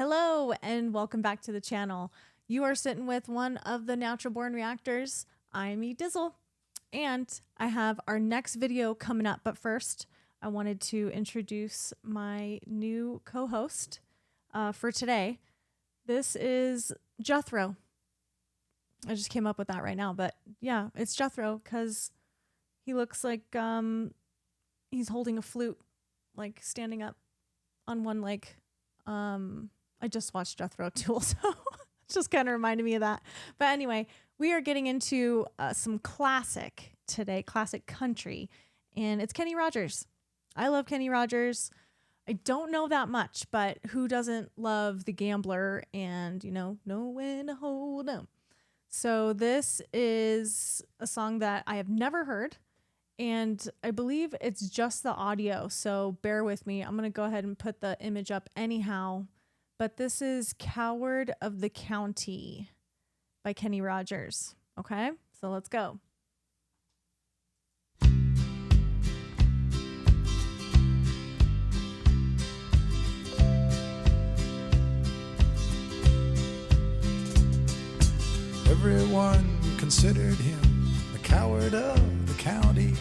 Hello and welcome back to the channel. You are sitting with one of the Natural Born Reactors. I'm E Dizzle and I have our next video coming up. But first, I wanted to introduce my new co-host for today. This is Jethro. I just came up with that right now, but yeah, it's Jethro because he looks like he's holding a flute, like standing up on one leg. I just watched Jethro too, so it just kind of reminded me of that. But anyway, we are getting into some classic today, classic country, and it's Kenny Rogers. I love Kenny Rogers. I don't know that much, but who doesn't love The Gambler and, know when to hold 'em. So this is a song that I have never heard, and I believe it's just the audio, so bear with me. I'm going to go ahead and put the image up anyhow. But this is Coward of the County by Kenny Rogers. Okay, so let's go. Everyone considered him the coward of the county.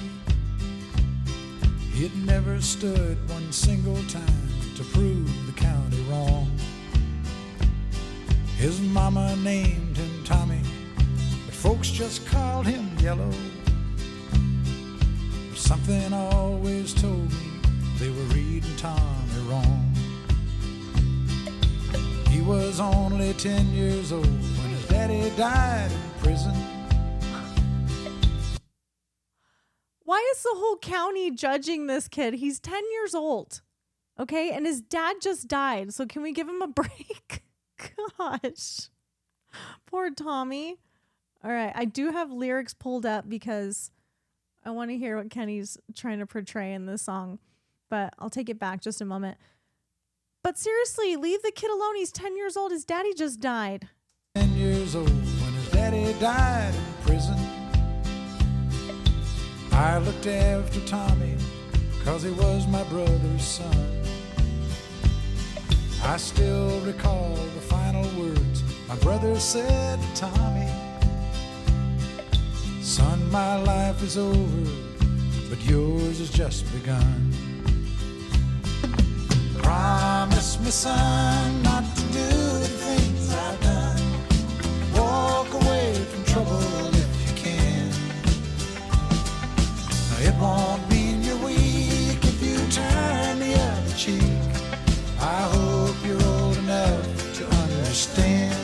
He had never stood one single time to prove the county wrong. His mama named him Tommy, but folks just called him Yellow. Something always told me they were reading Tommy wrong. He was only 10 years old when his daddy died in prison. Why is the whole county judging this kid? He's 10 years old. Okay, and his dad just died, so can we give him a break? Gosh, poor Tommy. All right, I do have lyrics pulled up because I want to hear what Kenny's trying to portray in this song, but I'll take it back just a moment. But seriously, leave the kid alone. He's 10 years old. His daddy just died. 10 years old when his daddy died in prison. I looked after Tommy 'cause he was my brother's son. I still recall the final words my brother said to Tommy. Son, my life is over, but yours has just begun. Promise me, son, not to do the things I've done. Walk away from trouble if you can. Now, it won't mean you're weak if you turn the other cheek. I hope you're old enough to understand.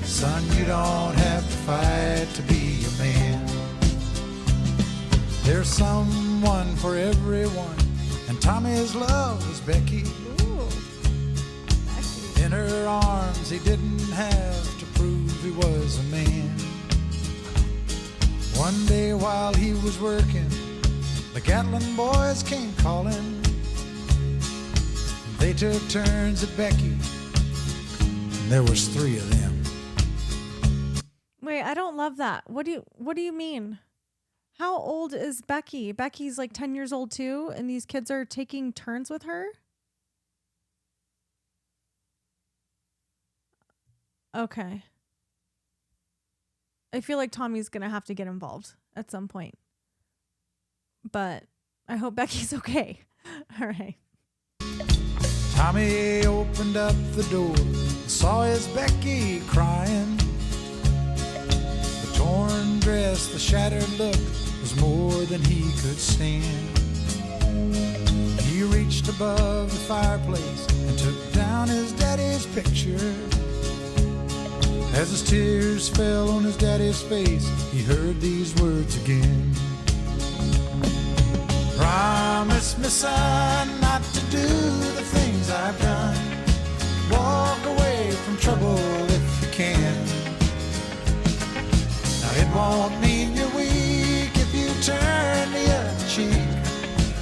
Son, you don't have to fight to be a man. There's someone for everyone, and Tommy's love was Becky. Ooh, Becky. In her arms he didn't have to prove he was a man. One day while he was working, the Gatlin boys came calling. They took turns at Becky, and there was 3 of them. Wait, I don't love that. What do you mean? How old is Becky? Becky's like 10 years old too, and these kids are taking turns with her? Okay. I feel like Tommy's going to have to get involved at some point. But I hope Becky's okay. All right. Tommy opened up the door and saw his Becky crying. The torn dress, the shattered look was more than he could stand. He reached above the fireplace and took down his daddy's picture. As his tears fell on his daddy's face, he heard these words again. Promise me, son, not to do the things I've done. Walk away from trouble if you can. Now, it won't mean you're weak if you turn the other cheek.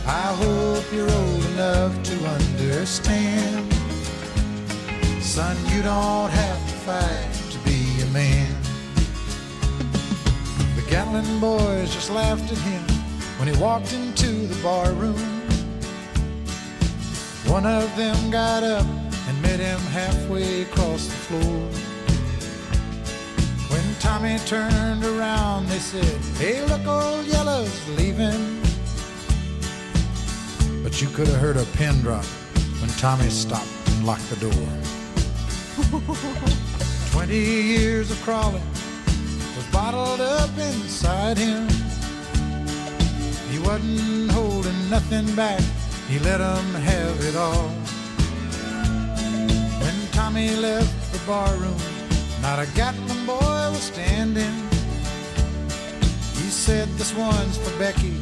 I hope you're old enough to understand. Son, you don't have to fight to be a man. The Gatlin boys just laughed at him when he walked into the bar room. One of them got up and met him halfway across the floor. When Tommy turned around, they said, "Hey, look, old Yellow's leaving." But you could have heard a pin drop when Tommy stopped and locked the door. 20 years of crawling was bottled up inside him. He wasn't holding nothing back, he let 'em have it all. When Tommy left the barroom, not a Gatlin boy was standing. He said, "This one's for Becky,"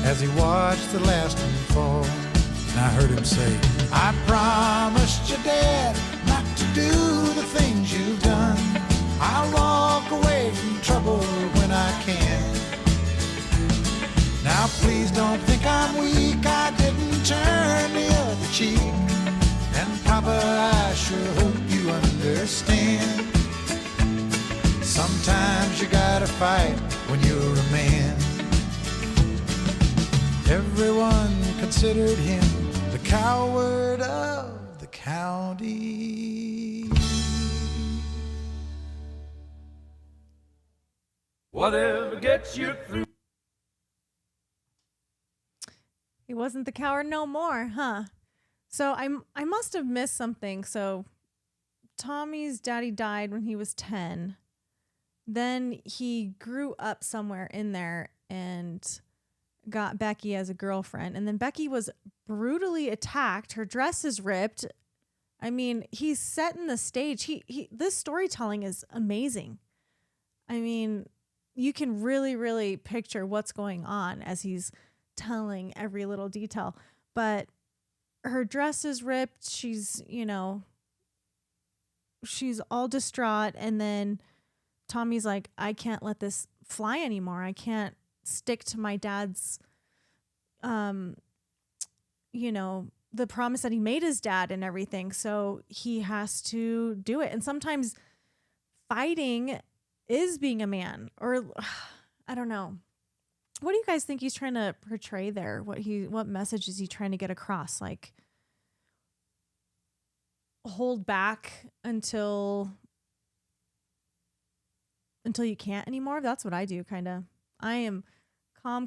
as he watched the last one fall. And I heard him say, "I promised your dad not to do the things you've done. I'll walk away from trouble when I can. Now please don't think I'm weak, I didn't turn the other cheek. And Papa, I sure hope you understand. Sometimes you gotta fight when you're a man." Everyone considered him the coward of the county. Whatever gets you through. He wasn't the coward no more, huh? So I must have missed something. So Tommy's daddy died when he was 10. Then he grew up somewhere in there and got Becky as a girlfriend. And then Becky was brutally attacked. Her dress is ripped. I mean, he's setting the stage. This storytelling is amazing. I mean, you can really, really picture what's going on as he's telling every little detail. But her dress is ripped. She's, she's all distraught. And then Tommy's like, "I can't let this fly anymore. I can't stick to my dad's, the promise that he made his dad and everything. So he has to do it." And sometimes fighting is being a man, or I don't know. What do you guys think he's trying to portray there? What message is he trying to get across? Like, hold back until you can't anymore? That's what I do, kind of. I am calm,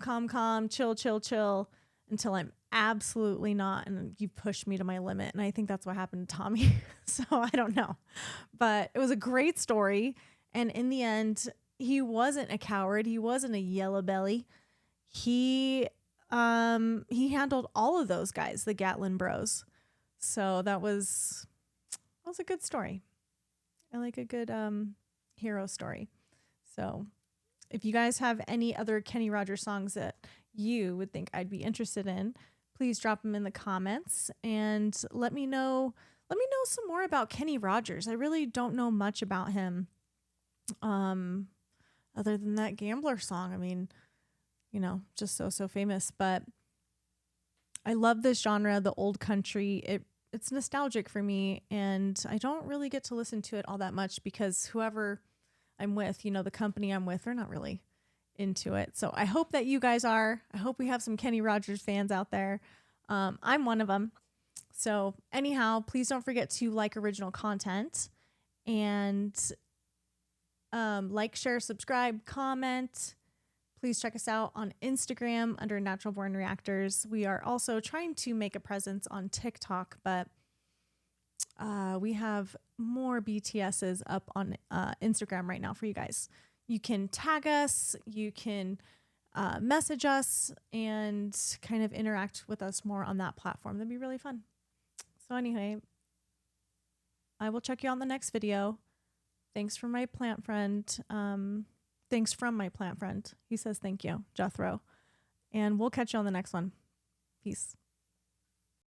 chill until I'm absolutely not, and you push me to my limit. And I think that's what happened to Tommy. So I don't know. But it was a great story. And in the end, he wasn't a coward. He wasn't a yellow belly. He handled all of those guys, the Gatlin Bros. So that was a good story. I like a good hero story. So if you guys have any other Kenny Rogers songs that you would think I'd be interested in, please drop them in the comments and let me know some more about Kenny Rogers. I really don't know much about him. Other than that Gambler song. I mean, just so famous, but I love this genre, the old country. It's nostalgic for me, and I don't really get to listen to it all that much because whoever I'm with, the company I'm with, they're not really into it. So I hope that you guys are. I hope we have some Kenny Rogers fans out there. I'm one of them. So anyhow, please don't forget to like original content and like, share, subscribe, comment. Please check us out on Instagram under Natural Born Reactors. We are also trying to make a presence on TikTok, but we have more BTSs up on Instagram right now for you guys. You can tag us, you can message us, and kind of interact with us more on that platform. That'd be really fun. So anyway, I will check you on the next video. Thanks from my plant friend. He says thank you, Jethro. And we'll catch you on the next one. Peace.